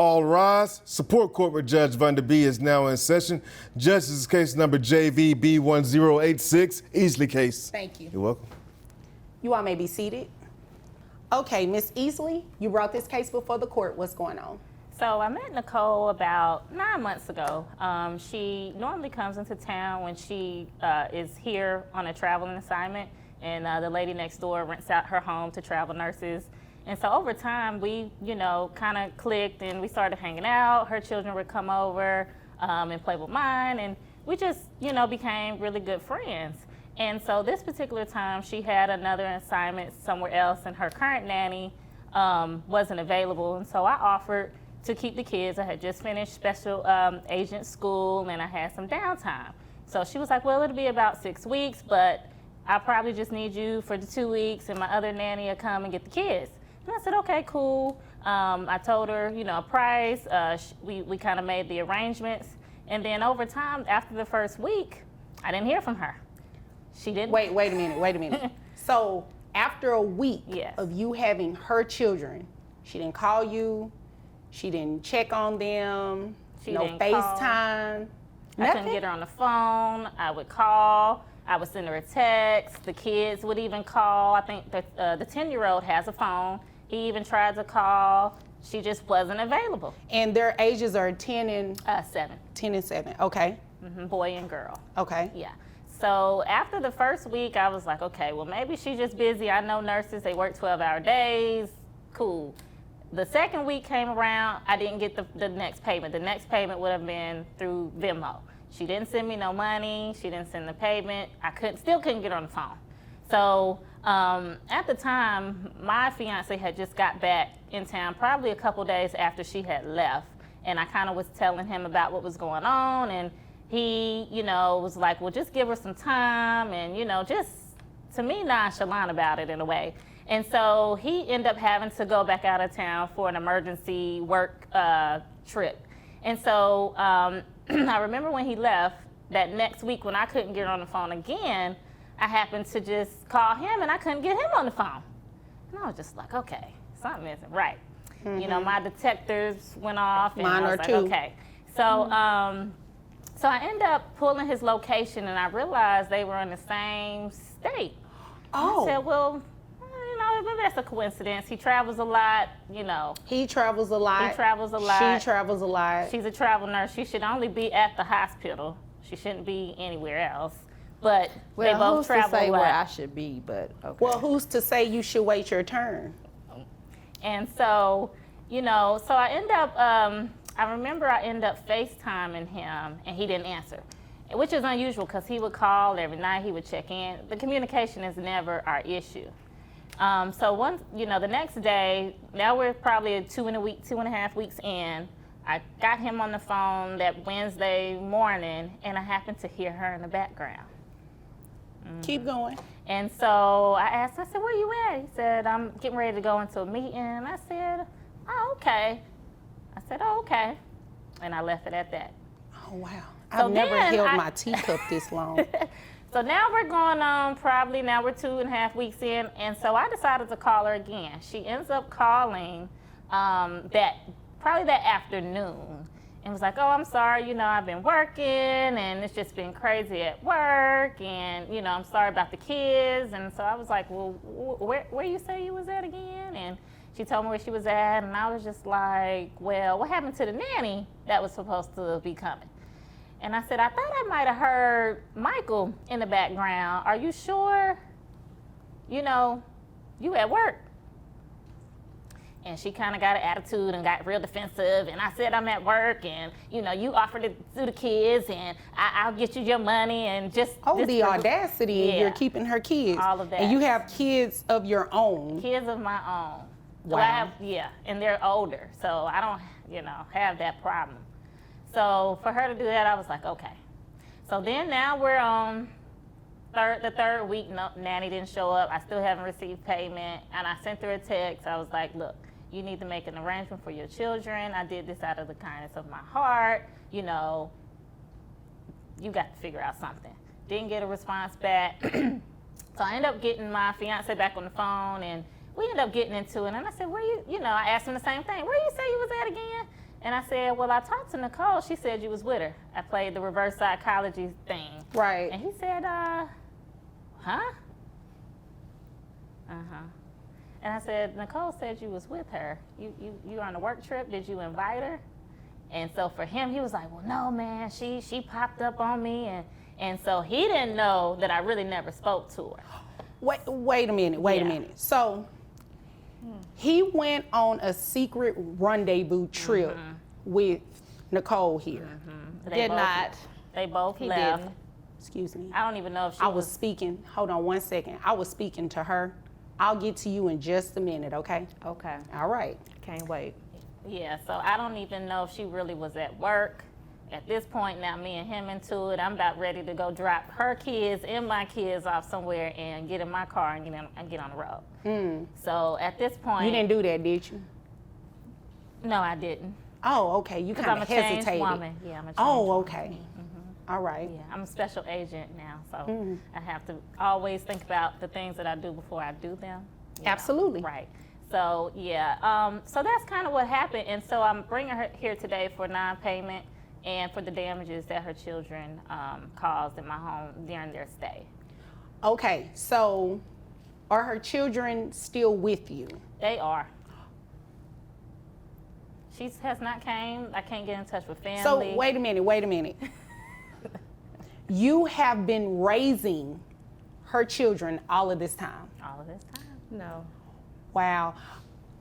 All rise. Support Court with Judge Van Der Bee is now in session. Judge, this is case number JVB1086, Easley case. Thank you. You're welcome. You all may be seated. Okay, Miss Easley, you brought this case before the court. What's going on? So I met Nicole about 9 months ago. She normally comes into town when she is here on a traveling assignment, and the lady next door rents out her home to travel nurses. And so over time, we, kind of clicked and we started hanging out. Her children would come over and play with mine, and we just, became really good friends. And so this particular time, she had another assignment somewhere else, and her current nanny wasn't available. And so I offered to keep the kids. I had just finished special agent school, and I had some downtime. So she was like, well, it'll be about 6 weeks, but I probably just need you for the 2 weeks, and my other nanny will come and get the kids. And I said, okay, cool. I told her, a price. We kind of made the arrangements. And then over time, after the first week, I didn't hear from her. She didn't. Wait a minute. So after a week of you having her children, she didn't call you, she didn't check on them, no FaceTime, I couldn't get her on the phone. I would call, I would send her a text. The kids would even call. I think the 10-year-old has a phone. He even tried to call. She just wasn't available. And their ages are 10 and 7. 10 and 7. Okay. Mm-hmm. Boy and girl. Okay. Yeah. So after the first week, I was like, okay, well, maybe she's just busy. I know nurses, they work 12-hour days. Cool. The second week came around, I didn't get the next payment. The next payment would have been through Venmo. She didn't send me no money. She didn't send the payment. I still couldn't get her on the phone. So at the time, my fiance had just got back in town, probably a couple days after she had left. And I kind of was telling him about what was going on. And he, was like, well, just give her some time. And, just to me, nonchalant about it in a way. And so he ended up having to go back out of town for an emergency work trip. And so I remember when he left, that next week when I couldn't get on the phone again, I happened to just call him and I couldn't get him on the phone. And I was just like, okay, something isn't right. Mm-hmm. My detectors went off and Mine I was are like, too. okay. So, so I ended up pulling his location and I realized they were in the same state. Oh. I said, well, maybe that's a coincidence. He travels a lot, He travels a lot. He travels a lot. She travels a lot. She's a travel nurse. She should only be at the hospital. She shouldn't be anywhere else. But they both travel who's to say a lot. where I should be, but okay. Well, who's to say you should wait your turn? And so, so I end up, I remember I ended up FaceTiming him and he didn't answer, which is unusual because he would call every night, he would check in. The communication is never our issue. So once, the next day, now we're probably 2.5 weeks in, I got him on the phone that Wednesday morning and I happened to hear her in the background. Keep going. And so I asked, I said, where you at? He said, I'm getting ready to go into a meeting. And I said, oh, okay. I said, oh, okay. And I left it at that. Oh, wow. So I've never held my teacup this long. So now we're going on now we're 2.5 weeks in. And so I decided to call her again. She ends up calling probably that afternoon. And was like, oh, I'm sorry, I've been working and it's just been crazy at work and, I'm sorry about the kids. And so I was like, well, where you say you was at again? And she told me where she was at and I was just like, well, what happened to the nanny that was supposed to be coming? And I said, I thought I might have heard Michael in the background. Are you sure, you at work? And she kind of got an attitude and got real defensive. And I said, I'm at work and, you offered to do the kids and I'll get you your money and just. Oh, the audacity. Yeah. You're keeping her kids. All of that. And you have kids of your own. Kids of my own. Wow. So I have, and they're older. So I don't, have that problem. So for her to do that, I was like, okay. So then now we're on the third week, nanny didn't show up. I still haven't received payment. And I sent her a text. I was like, look, you need to make an arrangement for your children. I did this out of the kindness of my heart. You got to figure out something. Didn't get a response back. So I ended up getting my fiance back on the phone and we ended up getting into it. And I said, I asked him the same thing. Where you say you was at again? And I said, well, I talked to Nicole. She said you was with her. I played the reverse psychology thing. Right. And he said, huh? Uh-huh. And I said, Nicole said you was with her. You on a work trip? Did you invite her? And so for him, he was like, well, no, man, she popped up on me. And so he didn't know that I really never spoke to her. Wait a minute. So he went on a secret rendezvous trip with Nicole here. They both left. Didn't. Excuse me. I don't even know if she I was speaking. Hold on one second. I was speaking to her. I'll get to you in just a minute, okay? Okay. All right. Can't wait. Yeah, so I don't even know if she really was at work. At this point now, me and him into it, I'm about ready to go drop her kids and my kids off somewhere and get in my car and get on the road. So at this point... You didn't do that, did you? No, I didn't. Oh, okay. You kind of hesitated. I'm a changed woman. Yeah, I'm a changed Oh, okay. woman. All right. Yeah, I'm a special agent now, so I have to always think about the things that I do before I do them. Absolutely. Right. So, yeah. So that's kind of what happened. And so I'm bringing her here today for non-payment and for the damages that her children caused in my home during their stay. Okay, so are her children still with you? They are. She has not came. I can't get in touch with family. So wait a minute. You have been raising her children all of this time? All of this time. No. Wow.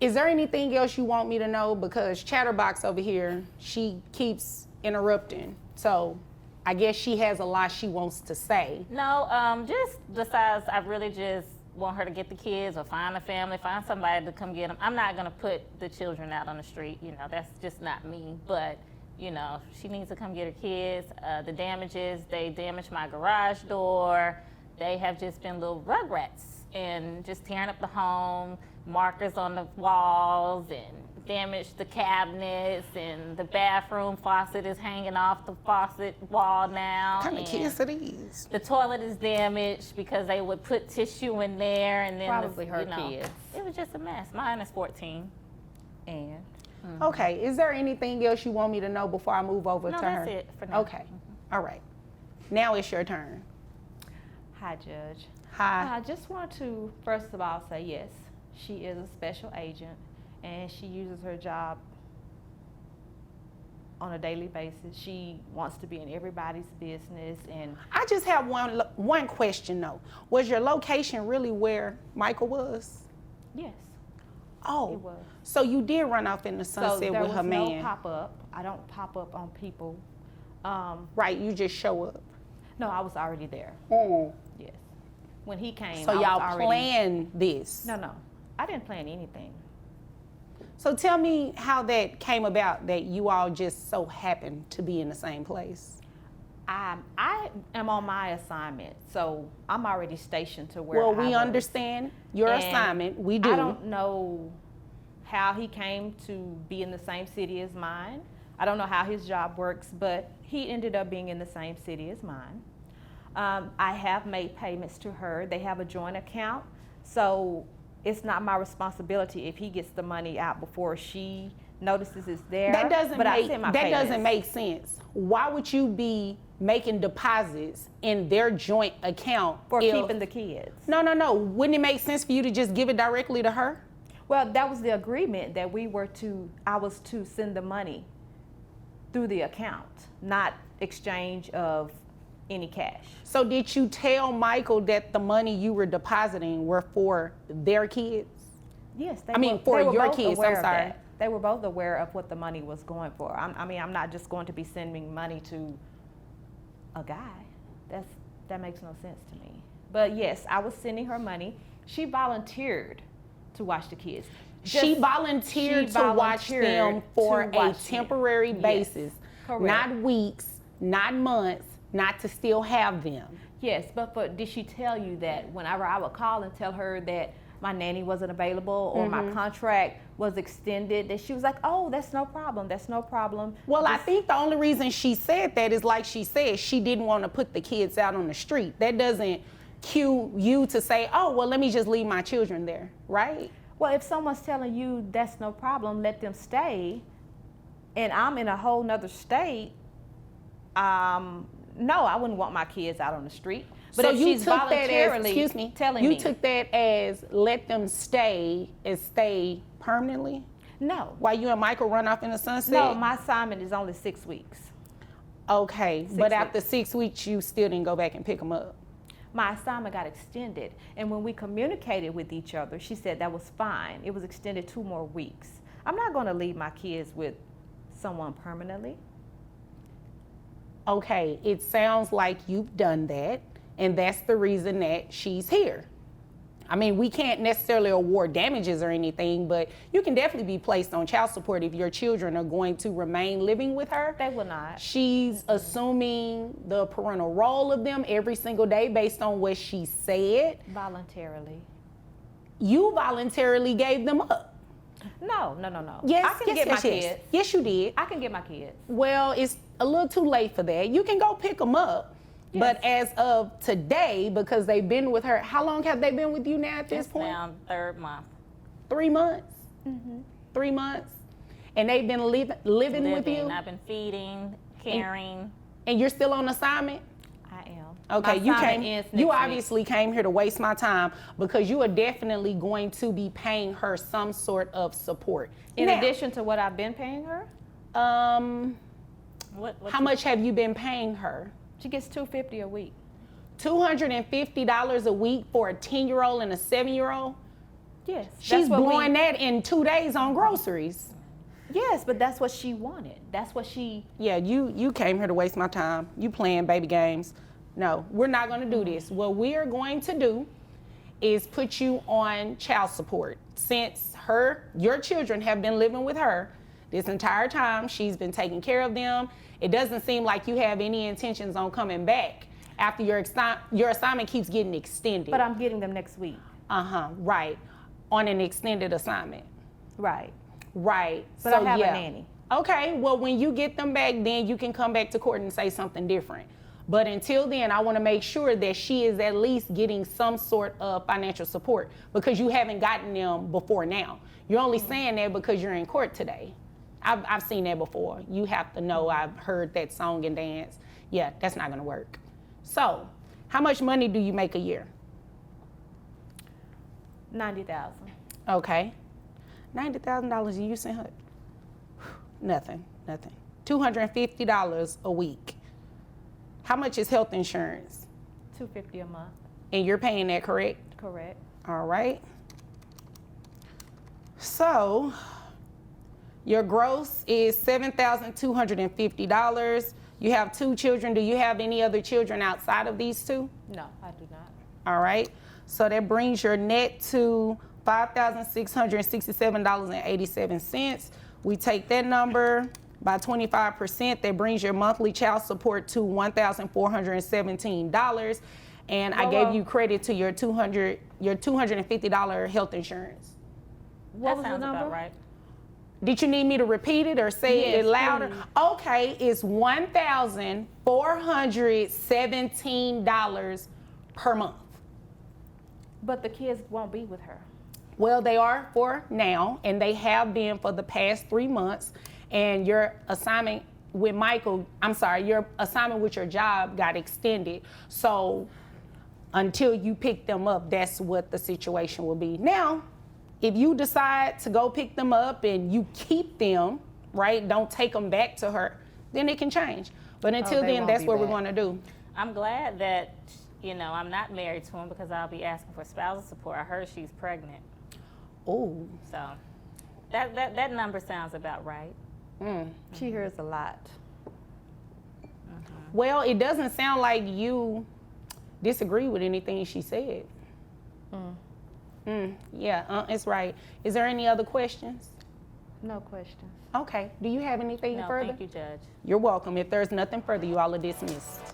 Is there anything else you want me to know? Because Chatterbox over here, she keeps interrupting. So I guess she has a lot she wants to say. No, just besides, I really just want her to get the kids or find a family, find somebody to come get them. I'm not going to put the children out on the street. You know, that's just not me. But, you know, she needs to come get her kids. The damages, they damaged my garage door. They have just been little rugrats and just tearing up the home, markers on the walls, and damaged the cabinets, and the bathroom faucet is hanging off the faucet wall now. What kind of kids are these? The toilet is damaged because they would put tissue in there, and then Probably her kids. It was just a mess. Mine is 14. And Okay, is there anything else you want me to know before I move over No, to her? that's it for now. Okay, all right. Now it's your turn. hi, Judge. Hi. I just want to, first of all, say yes, she is a special agent, and she uses her job on a daily basis. She wants to be in everybody's business, and I just have one question though. Was your location really where Michael was? yes, Oh, it was. so you did run off in the So sunset there with was her no man. pop-up. I don't pop up on people. Right, you just show up. No, I was already there. Yes. When he came, So I was y'all already... planned this. No, I didn't plan anything. So tell me how that came about that you all just so happened to be in the same place. I am on my assignment, so I'm already stationed to where Well, I we was. understand your And assignment. We do. I don't know how he came to be in the same city as mine. I don't know how his job works, but he ended up being in the same city as mine. I have made payments to her. They have a joint account, so it's not my responsibility if he gets the money out before she notices it's there. That doesn't make payments. sense. Why would you be making deposits in their joint account For if- keeping the kids. No. Wouldn't it make sense for you to just give it directly to her? Well, that was the agreement that I was to send the money through the account, not exchange of any cash. So did you tell Michael that the money you were depositing were for their kids? Yes, I mean, for they were your both kids, aware I'm of sorry. that. They were both aware of what the money was going for. I'm not just going to be sending money to a guy. That makes no sense to me. But yes, I was sending her money. She volunteered to watch the kids. She volunteered to watch them for a temporary basis, Correct. not weeks, not months, not to still have them. Yes, but did she tell you that whenever I would call and tell her that my nanny wasn't available or my contract was extended, that she was like, oh, that's no problem, Well, I think the only reason she said that is, like she said, she didn't want to put the kids out on the street. That doesn't cue you to say, oh, well, let me just leave my children there, right? Well, if someone's telling you that's no problem, let them stay, and I'm in a whole nother state, no, I wouldn't want my kids out on the street. But so if you she's took that as, voluntarily excuse me, telling you me, took that as let them stay permanently? no. While you and Michael run off in the sunset? No, my assignment is only 6 weeks. Okay, but weeks. after 6 weeks, you still didn't go back and pick them up? My assignment got extended, and when we communicated with each other, she said that was fine. It was extended 2 more weeks. I'm not going to leave my kids with someone permanently. Okay, it sounds like you've done that, and that's the reason that she's here. I mean, we can't necessarily award damages or anything, but you can definitely be placed on child support if your children are going to remain living with her. They will not. She's assuming the parental role of them every single day based on what she said. Voluntarily. You voluntarily gave them up. No. Yes, I can get my kids. Yes, you did. I can get my kids. Well, it's a little too late for that. You can go pick them up. Yes. But as of today, because they've been with her, how long have they been with you now at this point? Now 3rd month. 3 months? 3 months? And they've been living with you? I've been feeding, caring. And you're still on assignment? I am. Okay, My assignment ends next you week. obviously came here to waste my time because you are definitely going to be paying her some sort of support. In Now, addition to what I've been paying her, how much have you been paying her? she gets $250 a week. $250 a week for a 10-year-old and a 7-year-old? Yes. She's blowing that in 2 days on groceries. Yes, but that's what she wanted. That's what she. Yeah, you came here to waste my time. You playing baby games. No, we're not going to do this. What we are going to do is put you on child support. Since your children have been living with her this entire time, she's been taking care of them. It doesn't seem like you have any intentions on coming back after your assignment keeps getting extended. But I'm getting them next week. Right. On an extended assignment. Right. Right. But I have a nanny. Okay, well, when you get them back, then you can come back to court and say something different. But until then, I want to make sure that she is at least getting some sort of financial support because you haven't gotten them before now. You're only saying that because you're in court today. I've seen that before. You have to know I've heard that song and dance. Yeah, that's not going to work. So, how much money do you make a year? $90,000. Okay. $90,000 and you sent her nothing. $250 a week. How much is health insurance? $250 a month. And you're paying that, correct? Correct. All right. So your gross is $7,250. You have 2 children. Do you have any other children outside of these 2? No, I do not. All right. So that brings your net to $5,667.87. We take that number by 25%. That brings your monthly child support to $1,417. And I gave you credit to your $250 health insurance. What was That sounds the number? about right. Did you need me to repeat it or say it Yes, louder? please. Okay, it's $1,417 per month. But the kids won't be with her. Well, they are for now, and they have been for the past 3 months. And your assignment with your assignment with your job got extended. So until you pick them up, that's what the situation will be. Now, if you decide to go pick them up and you keep them, right, don't take them back to her, then it can change. But until they then, won't that's be what we're back. going to do. I'm glad that, I'm not married to him because I'll be asking for spousal support. I heard she's pregnant. Oh. So that number sounds about right. She hears a lot. Well, it doesn't sound like you disagree with anything she said. Yeah, it's right. Is there any other questions? No questions. Okay. Do you have anything No, further? thank you, Judge. You're welcome. If there's nothing further, you all are dismissed.